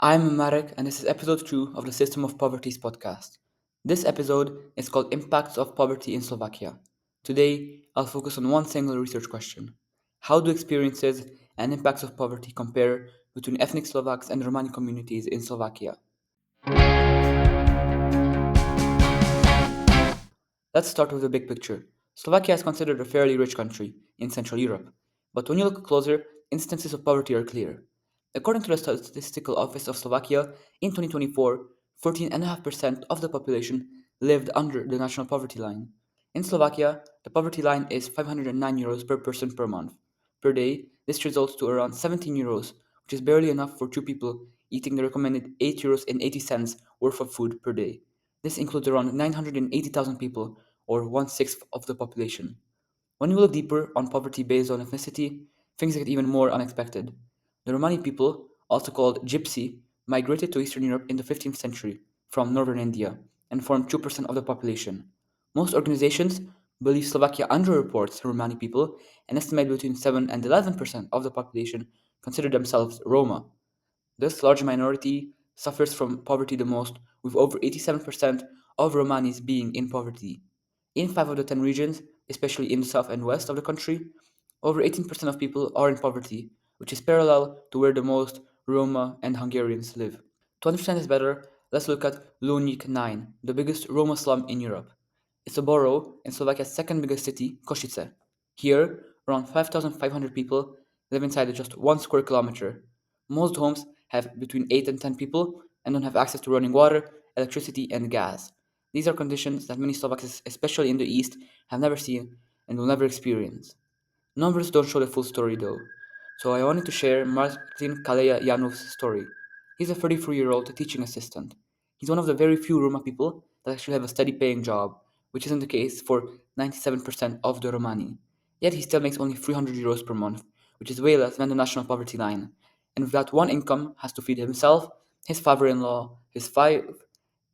I'm Marek, and this is episode 2 of the System of Poverties podcast. This episode is called Impacts of Poverty in Slovakia. Today, I'll focus on one single research question. How do experiences and impacts of poverty compare between ethnic Slovaks and Romani communities in Slovakia? Let's start with the big picture. Slovakia is considered a fairly rich country in Central Europe, but when you look closer, instances of poverty are clear. According to the Statistical Office of Slovakia, in 2024, 14.5% of the population lived under the national poverty line. In Slovakia, the poverty line is 509 euros per person per month. Per day, this results to around 17 euros, which is barely enough for two people eating the recommended 8 euros and 80 cents worth of food per day. This includes around 980,000 people, or one-sixth of the population. When we look deeper on poverty based on ethnicity, things get even more unexpected. The Romani people, also called Gypsy, migrated to Eastern Europe in the 15th century from northern India and formed 2% of the population. Most organizations believe Slovakia underreports Romani people and estimate between 7 and 11% of the population consider themselves Roma. This large minority suffers from poverty the most, with over 87% of Romanis being in poverty. In 5 of the 10 regions, especially in the south and west of the country, over 18% of people are in poverty, which is parallel to where the most Roma and Hungarians live. To understand this better, let's look at Lunik 9, the biggest Roma slum in Europe. It's a borough in Slovakia's second biggest city, Košice. Here, around 5,500 people live inside just 1 square kilometer. Most homes have between 8 and 10 people and don't have access to running water, electricity, and gas. These are conditions that many Slovaks, especially in the east, have never seen and will never experience. Numbers don't show the full story though, so I wanted to share Martin Kaleya Janov's story. He's a 33-year-old teaching assistant. He's one of the very few Roma people that actually have a steady paying job, which isn't the case for 97% of the Romani. Yet he still makes only 300 euros per month, which is way less than the national poverty line. And with that one income, has to feed himself, his father-in-law, his five,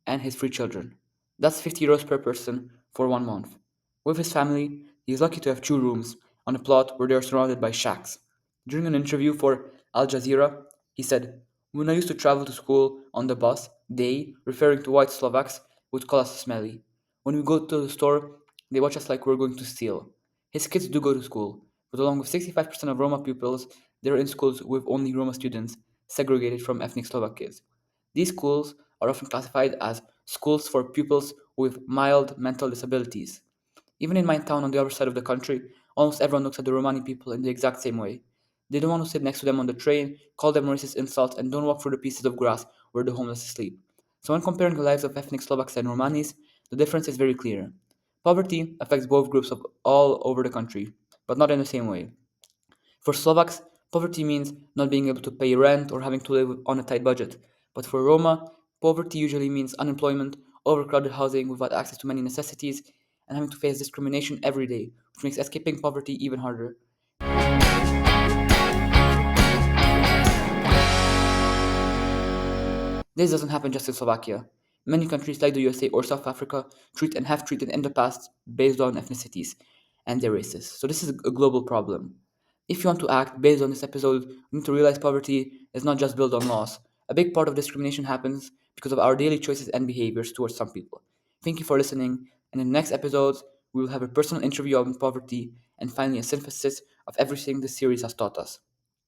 and his 3 children. That's 50 euros per person for 1 month. With his family, he is lucky to have 2 rooms on a plot where they are surrounded by shacks. During an interview for Al Jazeera, he said, "When I used to travel to school on the bus, they, referring to white Slovaks, would call us smelly. When we go to the store, they watch us like we're going to steal." His kids do go to school, but along with 65% of Roma pupils, they're in schools with only Roma students, segregated from ethnic Slovak kids. These schools are often classified as schools for pupils with mild mental disabilities. Even in my town on the other side of the country, almost everyone looks at the Romani people in the exact same way. They don't want to sit next to them on the train, call them racist insults, and don't walk through the pieces of grass where the homeless sleep. So when comparing the lives of ethnic Slovaks and Romanis, the difference is very clear. Poverty affects both groups of all over the country, but not in the same way. For Slovaks, poverty means not being able to pay rent or having to live on a tight budget. But for Roma, poverty usually means unemployment, overcrowded housing without access to many necessities, and having to face discrimination every day, which makes escaping poverty even harder. This doesn't happen just in Slovakia. Many countries like the USA or South Africa treat and have treated in the past based on ethnicities and their races. So this is a global problem. If you want to act based on this episode, you need to realize poverty is not just built on laws. A big part of discrimination happens because of our daily choices and behaviors towards some people. Thank you for listening, and in the next episodes, we will have a personal interview on poverty and finally a synthesis of everything this series has taught us.